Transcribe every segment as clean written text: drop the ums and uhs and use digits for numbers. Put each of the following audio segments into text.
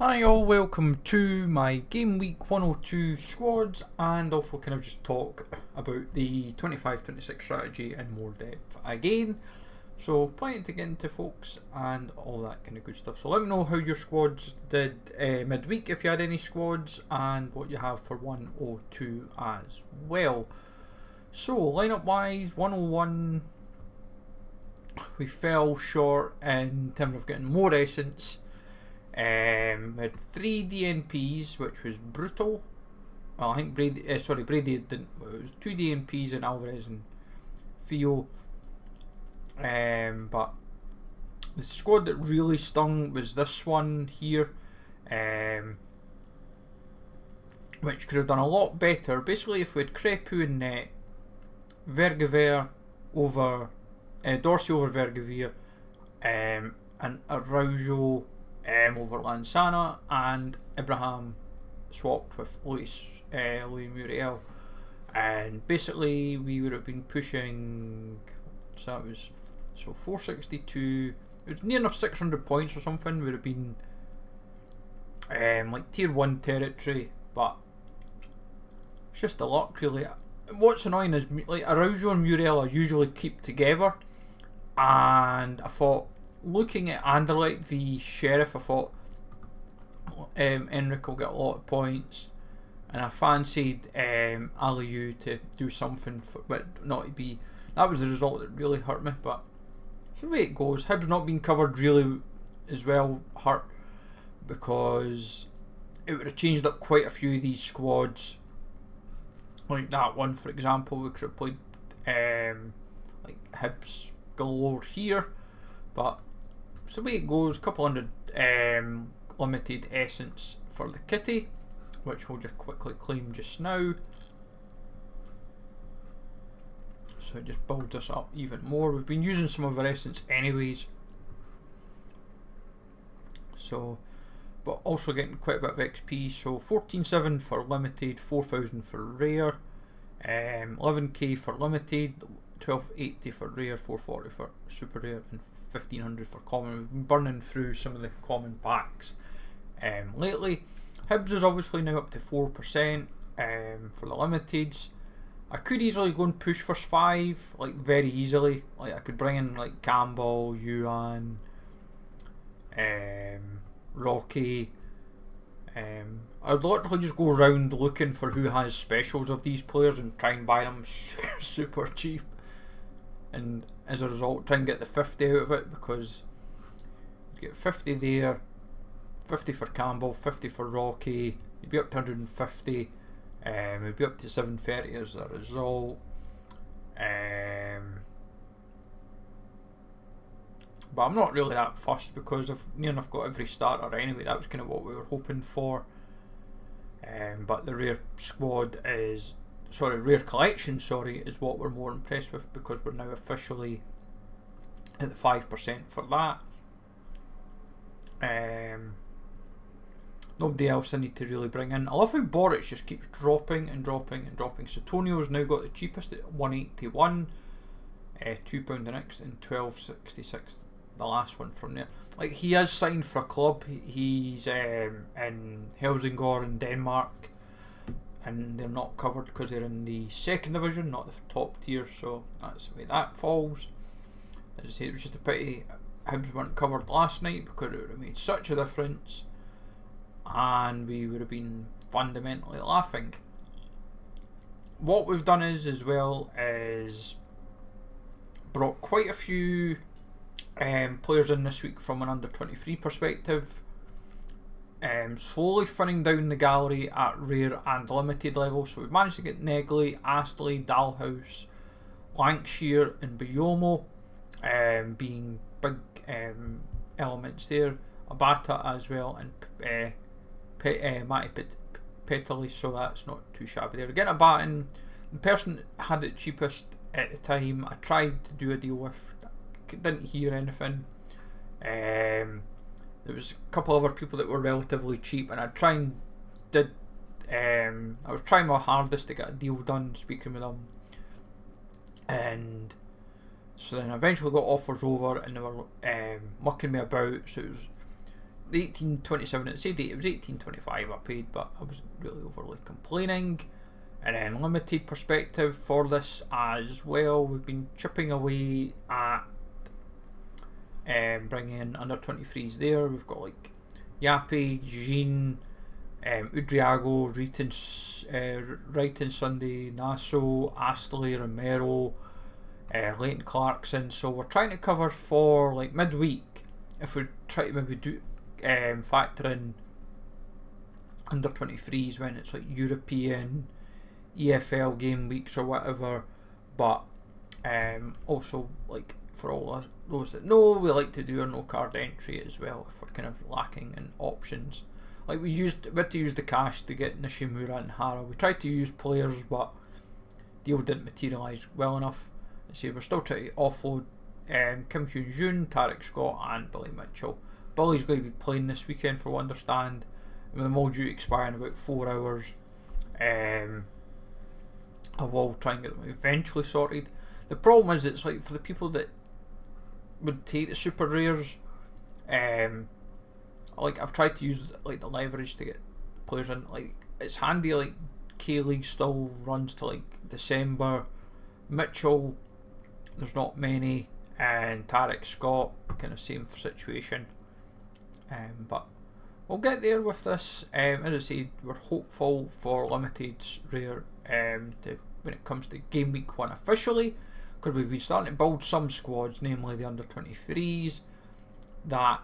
Hi all, welcome to my Game Week 102 squads, and also kind of just talk about the 25-26 strategy in more depth again. So plenty to get into, folks, and all that kind of good stuff. So let me know how your squads did midweek, if you had any squads, and what you have for 102 as well. So lineup wise, 101, we fell short in terms of getting more essence. We had 3 DNPs, which was brutal. Well, I think Brady didn't. It was 2 DNPs in Alvarez and Theo. But the squad that really stung was this one here, which could have done a lot better. Basically, if we had Crepu in net, Vergever over Dorsey over Vergever, and Araujo over Lansana, and Abraham swapped with Louis Muriel, and basically we would have been pushing. So that was 462. It was near enough 600 points or something. Would have been like tier 1 territory, but it's just a luck really. What's annoying is like Araujo and Muriel are usually keep together, and I thought, looking at Anderlecht the Sheriff, I thought Enric will get a lot of points, and I fancied Aliou to do something, but not to be. That was the result that really hurt me, but it's the way it goes. Hibs not being covered really as well hurt, because it would have changed up quite a few of these squads. Like that one, for example, we could have played like Hibs galore here, but it's the way it goes. Couple hundred limited essence for the kitty, which we'll just quickly claim just now. So it just builds us up even more. We've been using some of our essence anyways, so, but also getting quite a bit of XP. So 14.7 for limited, 4,000 for rare, 11k for limited, 1280 for rare, 440 for super rare, and 1500 for common. We've been burning through some of the common packs lately. Hibs is obviously now up to 4% for the limiteds. I could easily go and push first 5, like very easily. Like I could bring in like Campbell, Yuan, Rocky. I'd literally just go around looking for who has specials of these players and try and buy them super cheap, and as a result try and get the 50 out of it, because you get 50 there, 50 for Campbell, 50 for Rocky, you'd be up to 150. We'd be up to 730 as a result. But I'm not really that fussed, because I've near enough got every starter anyway. That was kind of what we were hoping for. But the rare squad is, rare collection, is what we're more impressed with, because we're now officially at the 5% for that. Nobody else I need to really bring in. I love how Boric just keeps dropping and dropping and dropping. Sotonio's now got the cheapest at 181, £2 the next, and 12.66 the last one from there. Like, he has signed for a club. He's in Helsingør in Denmark, and they're not covered because they're in the second division, not the top tier. So that's the way that falls. As I say, it was just a pity Hibs weren't covered last night, because it would have made such a difference, and we would have been fundamentally laughing. What we've done as well is brought quite a few players in this week from an under 23 perspective, slowly thinning down the gallery at rare and limited level. So we've managed to get Negley, Astley, Dalhouse, Lancashire and Biyomo being big elements there. Abata as well, and Matty Petali, so that's not too shabby there. Getting a baton, the person that had it cheapest at the time, I tried to do a deal with, didn't hear anything. There was a couple other people that were relatively cheap, and I was trying my hardest to get a deal done, speaking with them, and so then I eventually got offers over, and they were mucking me about. So it was the 1827 it said it was 1825 I paid, but I wasn't really overly complaining. And then limited perspective for this as well, we've been chipping away at bringing in under 23s there. We've got like Yappy, Jean, Udriago, Wrighton Sunday, Nasso, Astley, Romero, Leighton Clarkson. So we're trying to cover for like midweek. If we try to maybe do factor in under 23s when it's like European, EFL game weeks or whatever, but also like for all those that know, we like to do our no card entry as well if we're kind of lacking in options. Like we had to use the cash to get Nishimura and Hara. We tried to use players, but deal didn't materialise well enough. So we're still trying to offload Kim Hyun Jun, Tarek Scott, and Billy Mitchell. Billy's going to be playing this weekend, for what I understand, with them all due to expire in about 4 hours. I will try and get them eventually sorted. The problem is, it's like for the people that would take the super rares, like I've tried to use like the leverage to get players in. Like it's handy. Like K-League still runs to like December. Mitchell, there's not many, and Tarek Scott, kind of same situation. But we'll get there with this. As I said, we're hopeful for limited rare when it comes to game week 1 officially, because we've been starting to build some squads, namely the under 23s, that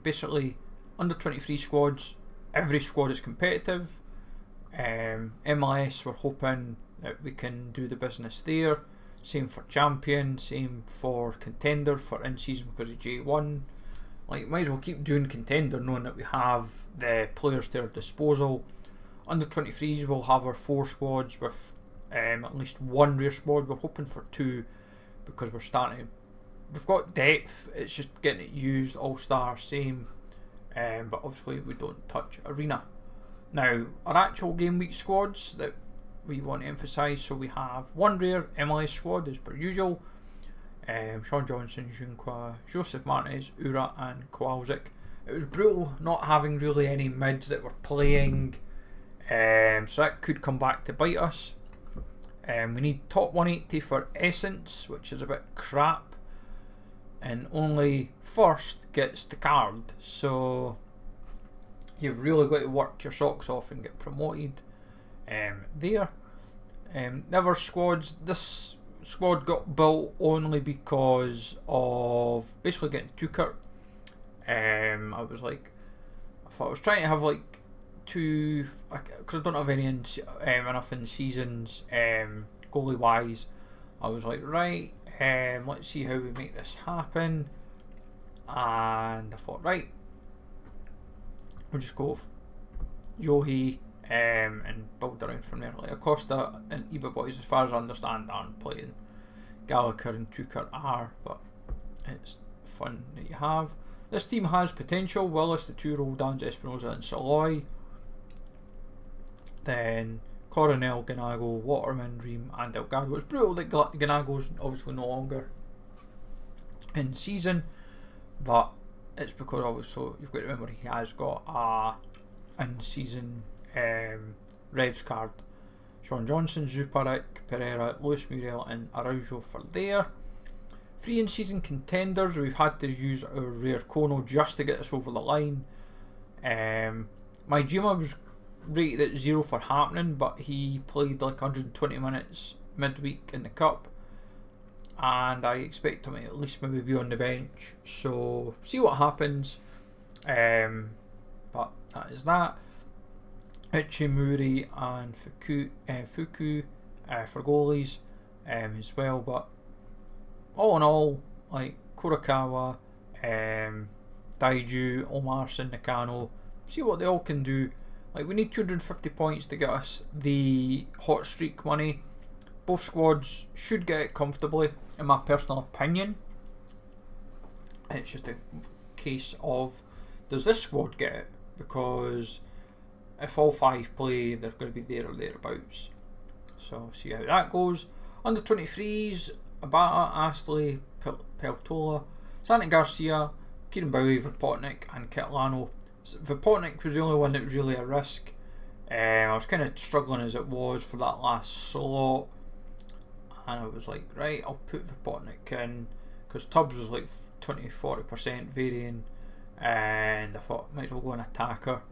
basically under 23 squads, every squad is competitive. MLS, we're hoping that we can do the business there. Same for champion, same for contender for in season because of GW1. Like, might as well keep doing contender knowing that we have the players to our disposal. Under 23s we'll have our 4 squads with at least 1 rare squad. We're hoping for 2 because we've got depth, it's just getting it used. All-star, same, but obviously we don't touch arena. Now, our actual game week squads that we want to emphasise, so we have 1 rare MLS squad as per usual. Sean Johnson, Junqua, Joseph Martinez, Ura and Kowalczyk. It was brutal not having really any mids that were playing, so that could come back to bite us. We need top 180 for Essence, which is a bit crap, and only first gets the card, so you've really got to work your socks off and get promoted there. The other squads, this squad got built only because of basically getting Tukert. I thought I was trying to have like 2, because I don't have any enough in seasons goalie wise. I was like, right, let's see how we make this happen, and I thought, right, we'll just go Yohi and build around from there. Like Acosta and Iba boys, as far as I understand, aren't playing. Gallagher and Tukert are, but it's fun that you have. This team has potential. Willis, the 2 Roldans, Espinosa and Saloy. Then Coronel, Ganago, Waterman, Ream and Delgado. It's brutal that Ganago's obviously no longer in season, but it's because obviously you've got to remember he has got a in season Revs card. Sean Johnson, Zuparik, Pereira, Luis Muriel and Araujo for there. 3 in season contenders, we've had to use our rare Kono just to get us over the line. Majima was rated at 0 for happening, but he played like 120 minutes midweek in the cup, and I expect him to at least maybe be on the bench, so see what happens. But that is that. Ichimuri and Fuku for goalies as well, but all in all, like Kurakawa, Daiju, Omarson, Nakano, see what they all can do. Like, we need 250 points to get us the hot streak money. Both squads should get it comfortably, in my personal opinion. It's just a case of, does this squad get it? Because if all 5 play, they're going to be there or thereabouts. So see how that goes. Under 23s, Abata, Astley, Peltola, Santi Garcia, Kieran Bowie, Verpotnik and Kitlano. Verpotnik was the only one that was really a risk. I was kind of struggling as it was for that last slot, and I was like, right, I'll put Verpotnik in, because Tubbs was like 20-40% varying, and I thought might as well go an attacker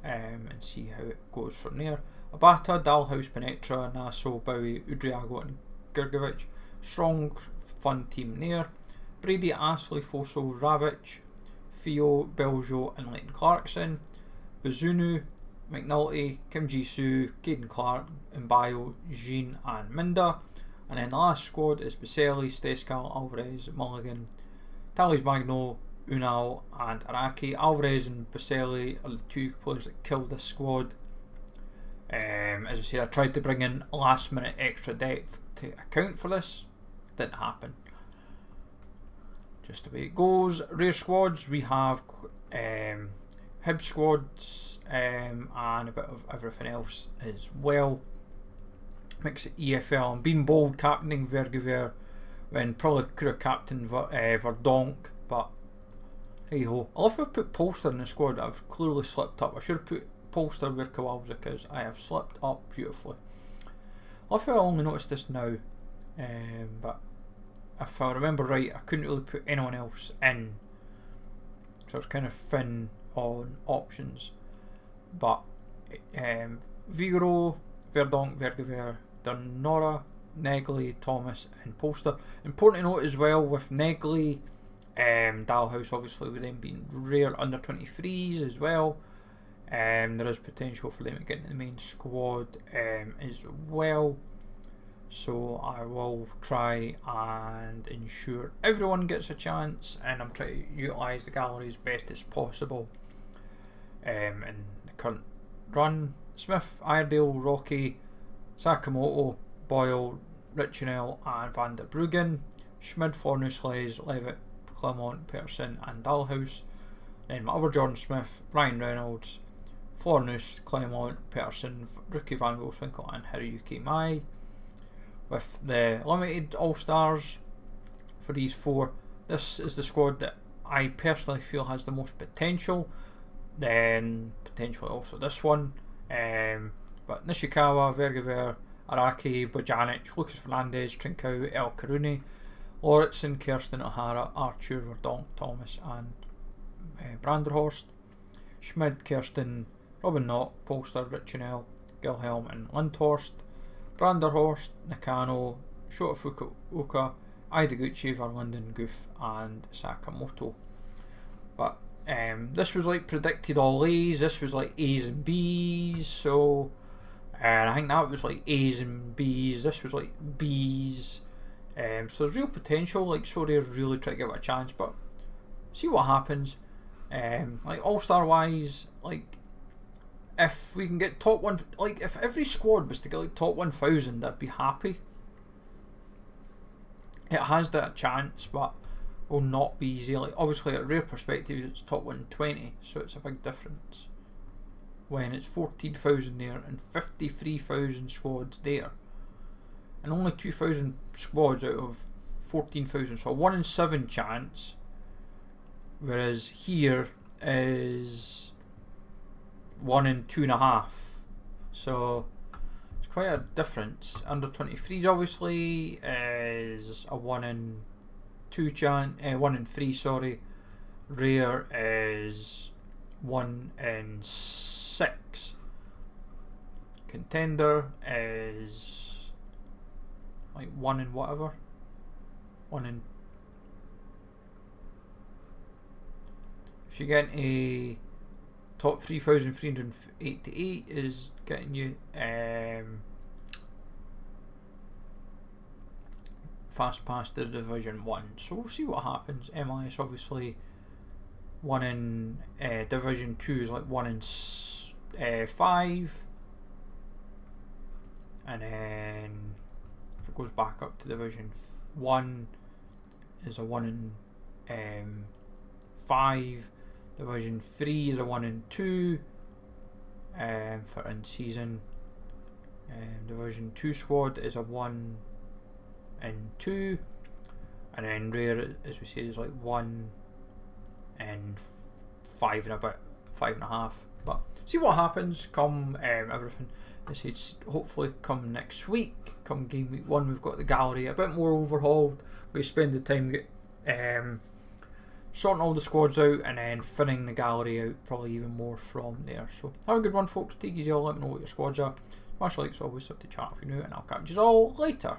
and see how it goes from there. Abata, Dalhouse, Penetra, Naso, Bowie, Udriago and Gergovic. Strong, fun team there. Brady, Astley, Fosso, Ravic, Theo, Belgio and Leighton Clarkson. Bazunu, McNulty, Kim Jisoo, Caden Clark, Mbayo, Jean and Minda. And then the last squad is Baselli, Steskal, Alvarez, Mulligan, Tallis Magno, Unal and Araki. Alvarez and Baselli are the two players that killed this squad. As I said, I tried to bring in last minute extra depth to account for this. Didn't happen. Just the way it goes. Rare squads, we have Hib squads and a bit of everything else as well. Mix it EFL. I'm being bold captaining Vergever when probably could have captained Verdonk, but hey ho. I love if I put Polster in the squad. I've clearly slipped up. I should have put Polster where Kowalczyk is. I have slipped up beautifully. I love how I only noticed this now, but if I remember right, I couldn't really put anyone else in, so I was kind of thin on options. But Vigoro, Verdonk, Vergever, Nora, Negley, Thomas and Polster. Important to note as well with Negley, Dalhouse obviously with them being rare under 23s as well. There is potential for them to get into the main squad as well. So I will try and ensure everyone gets a chance, and I'm trying to utilise the gallery as best as possible in the current run. Smith, Iredale, Rocky, Sakamoto, Boyle, Richinell and Van der Bruggen. Schmid, Fornus, Les, Levitt, Clement, Peterson and Dalhouse. Then my other Jordan Smith, Ryan Reynolds, Fornus, Clement, Peterson, Rookie Van Wolfswinkel and Hiroyuki Mai. With the limited all-stars for these four, this is the squad that I personally feel has the most potential. Then potentially also this one, but Nishikawa, Vergever, Araki, Bojanic, Lucas Fernandez, Trincao, El Karuni, Lauritsen, Kirsten, O'Hara, Archer, Verdonk, Thomas and Branderhorst. Schmid, Kirsten, Robin Knott, Polster, Richinell, Gilhelm and Lindhorst. Branderhorst, Nakano, Shota Fukuoka, Ideguchi, Verlinden, Goof and Sakamoto. But this was like predicted all A's, this was like A's and B's, so and I think that was like A's and B's, this was like B's. So there's real potential, like Sorare really try to give it a chance, but see what happens. Like all-star wise, like if we can get top one, like if every squad was to get like top 1000, I'd be happy. It has that chance, but will not be easy. Like obviously at rare perspective it's top 120, so it's a big difference when it's 14,000 there and 53,000 squads there, and only 2,000 squads out of 14,000, so a 1 in 7 chance, whereas here is 1 in 2.5, so it's quite a difference. Under 23s obviously is a 1 in 2 chance, 1 in 3 sorry. Rare is 1 in 6. Contender is like 1 in whatever. 1 in, if you get a top 3,388 is getting you fast past the Division 1, so we'll see what happens. MIS obviously 1 in Division 2 is like 1 in 5, and then if it goes back up to Division 1 is a 1 in 5. Division 3 is a 1 in 2 for in season. Division 2 squad is a 1 in 2, and then rare, as we said, is like 1 in 5.5. But see what happens come everything. This is hopefully come next week, come game week 1, we've got the gallery a bit more overhauled. We spend the time sorting all the squads out and then thinning the gallery out probably even more from there. So have a good one, folks. Take it easy, let me know what your squads are. Smash likes, always have to chat if you're new, and I'll catch you all later.